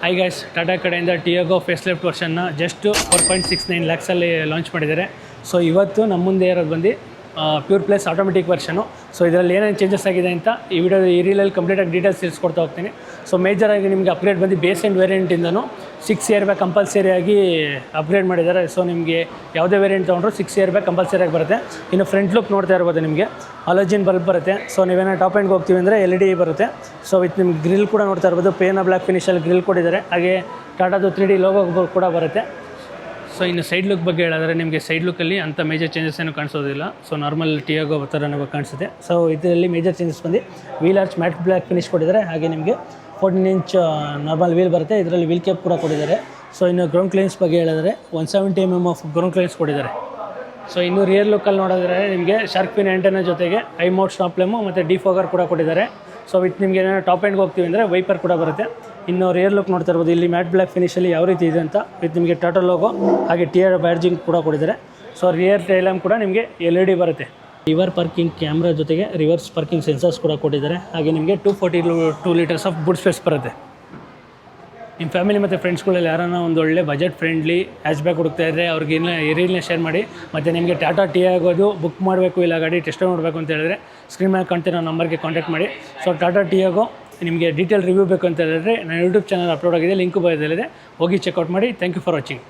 I guys, Tata ಕಡೆಯಿಂದ Tiago facelift ವರ್ಷನ್ನ just 4.69 ಲ್ಯಾಕ್ಸಲ್ಲಿ ಲಾಂಚ್ ಮಾಡಿದ್ದಾರೆ. ಸೊ ಇವತ್ತು ನಮ್ಮ ಮುಂದೆ ಇರೋದು ಬಂದು pure plus automatic version. So ಇದರಲ್ಲಿ ಏನೇನು ಚೇಂಜಸ್ ಆಗಿದೆ ಅಂತ ಈ ರೀಲಲ್ಲಿ ಕಂಪ್ಲೀಟಾಗಿ ಡೀಟೇಲ್ಸ್ ತಿಳಿಸ್ಕೊಡ್ತಾ ಹೋಗ್ತೀನಿ. ಸೊ ಮೇಜರಾಗಿ ನಿಮಗೆ ಅಪ್ಗ್ರೇಡ್ ಬಂದು ಬೇಸ್ ಆ್ಯಂಡ್ ವೇರಿಯಂಟಿಂದನೂ 6 ಇಯರ್ ಬ್ಯಾಕ್ ಕಂಪಲ್ಸರಿಯಾಗಿ ಅಪ್ಗ್ರೇಡ್ ಮಾಡಿದ್ದಾರೆ. ಸೊ ನಿಮಗೆ ಯಾವುದೇ ವೇರಿಯಂಟ್ ತೊಗೊಂಡ್ರು 6 ಇಯರ್ ಬ್ಯಾಕ್ ಕಂಪಲ್ಸರಿಯಾಗಿ ಬರುತ್ತೆ. ಇನ್ನು ಫ್ರಂಟ್ ಲುಕ್ ನೋಡ್ತಾ ಇರ್ಬೋದು, ನಿಮಗೆ ಹಾಲೋಜಿನ್ ಬಲ್ಬ್ ಬರುತ್ತೆ. ಸೊ ನೀವೇನೋ ಟಾಪ್ ಎಂಡ್ಗೆ ಹೋಗ್ತೀವಿ ಅಂದರೆ LED ಬರುತ್ತೆ. ಸೊ ವಿತ್ ನಿಮ್ಗೆ ಗ್ರಿಲ್ ಕೂಡ ನೋಡ್ತಾ ಇರ್ಬೋದು, ಪೇನ ಬ್ಲ್ಯಾಕ್ ಫಿನಿಷಲ್ಲಿ ಗ್ರಿಲ್ ಕೊಟ್ಟಿದ್ದಾರೆ. ಹಾಗೆ ಟಾಟಾದು 3D ಲೋಗೋ ಕೂಡ ಬರುತ್ತೆ. ಸೊ ಇನ್ನು ಸೈಡ್ ಲುಕ್ ಬಗ್ಗೆ ಹೇಳಿದ್ರೆ ನಿಮಗೆ ಸೈಡ್ ಲುಕ್ಕಲ್ಲಿ ಅಂಥ ಮೇಜರ್ ಚೇಂಜಸ್ ಏನು ಕಾಣಿಸೋದಿಲ್ಲ. ಸೊ ನಾರ್ಮಲ್ ಟಿಯಾಗೋ ಥರ ನಮಗೆ ಕಾಣಿಸುತ್ತೆ. ಸೊ ಇದರಲ್ಲಿ ಮೇಜರ್ ಚೇಂಜಸ್ ಬಂದು wheel arch mat black finish ಕೊಟ್ಟಿದ್ದಾರೆ. ಹಾಗೆ ನಿಮಗೆ 14 ಇಂಚ್ ನಾರ್ಮಲ್ ವೀಲ್ ಬರುತ್ತೆ. ಇದರಲ್ಲಿ ವೀಲ್ ಕ್ಯಾಪ್ ಕೂಡ ಕೊಟ್ಟಿದ್ದಾರೆ. ಸೊ ಇನ್ನು ಗ್ರೌಂಡ್ ಕ್ಲಿಯರೆನ್ಸ್ ಬಗ್ಗೆ ಹೇಳಿದ್ರೆ 170 mm ಆಫ್ ಗ್ರೌಂಡ್ ಕ್ಲಿಯರೆನ್ಸ್ ಕೊಟ್ಟಿದ್ದಾರೆ. ಸೊ ಇನ್ನು ರಿಯರ್ ಲುಕ್ಕಲ್ಲಿ ನೋಡಿದ್ರೆ ನಿಮಗೆ ಶಾರ್ಕ್ ಫಿನ್ ಆ್ಯಂಟೆನಾ ಜೊತೆಗೆ ಐ ಮೋಡ್ ಸ್ಟಾಪ್ ಲ್ಯಾಂಪು ಮತ್ತು ಡಿಫಾಗರ್ ಕೂಡ ಕೊಟ್ಟಿದ್ದಾರೆ. ಸೊ ವಿತ್ ನಿಮಗೆ ಏನಾದ್ರು ಟಾಪ್ ಎಂಡ್ಗೆ ಹೋಗ್ತೀವಿ ಅಂದರೆ ವೈಪರ್ ಕೂಡ ಬರುತ್ತೆ. ಇನ್ನು ರಿಯರ್ ಲುಕ್ ನೋಡ್ತಾ ಇರ್ಬೋದು, ಇಲ್ಲಿ ಮ್ಯಾಟ್ ಬ್ಲ್ಯಾಕ್ ಫಿನಿಷಲ್ಲಿ ಯಾವ ರೀತಿ ಇದೆ ಅಂತ ವಿತ್ ನಿಮಗೆ ಟಾಟಾ ಲೋಗೋ ಹಾಗೆ ಟಿಯರ್ ಬ್ಯಾಡ್ಜಿಂಗ್ ಕೂಡ ಕೊಟ್ಟಿದ್ದಾರೆ. ಸೊ ರಿಯರ್ ಟೈಲ್ ಲ್ಯಾಂಪ್ ಕೂಡ ನಿಮಗೆ LED ಬರುತ್ತೆ. ರಿವರ್ ಪಾರ್ಕಿಂಗ್ ಕ್ಯಾಮ್ರಾ ಜೊತೆಗೆ ರಿವರ್ಸ್ ಪಾರ್ಕಿಂಗ್ ಸೆನ್ಸರ್ಸ್ ಕೂಡ ಕೊಟ್ಟಿದ್ದಾರೆ. ಹಾಗೆ ನಿಮಗೆ 242 ಲೀಟರ್ಸ್ ಆಫ್ ಬೂಟ್ ಸ್ಪೇಸ್ ಬರುತ್ತೆ. ನಿಮ್ಮ ಫ್ಯಾಮಿಲಿ ಮತ್ತು ಫ್ರೆಂಡ್ಸ್ಗಳಲ್ಲಿ ಯಾರನ್ನ ಒಂದು ಒಳ್ಳೆ ಬಜೆಟ್ ಫ್ರೆಂಡ್ಲಿ ಹ್ಯಾಚ್ ಬ್ಯಾಗ್ ಹುಡುಕ್ತಾ ಇದ್ದರೆ ಅವ್ರಿಗೆ ರೀಲ್ನ ಶೇರ್ ಮಾಡಿ. ಮತ್ತು ನಿಮಗೆ ಟಾಟಾ ಟಿಯಾಗೋದು ಬುಕ್ ಮಾಡಬೇಕು, ಇಲ್ಲ ಗಾಡಿ ಟೆಸ್ಟ್ ಮಾಡಬೇಕು ಅಂತ ಹೇಳಿದ್ರೆ ಸ್ಕ್ರೀನ್ ಮೇಲೆ ಕಾಣ್ತಿರೋ ನಂಬರ್ಗೆ ಕಾಂಟ್ಯಾಕ್ಟ್ ಮಾಡಿ. ಸೊ ಟಾಟಾ ಟಿಯಾಗೋ ನಿಮಗೆ ಡೀಟೇಲ್ ರಿವ್ಯೂ ಬೇಕು ಅಂತ ಹೇಳಿದ್ರೆ ನನ್ನ ಯೂಟ್ಯೂಬ್ ಚಾನಲ್ ಅಪ್ಲೋಡ್ ಆಗಿದೆ, ಲಿಂಕು ಬರೋದಿದೆ, ಹೋಗಿ ಚೆಕ್ಔಟ್ ಮಾಡಿ. Thank you for watching.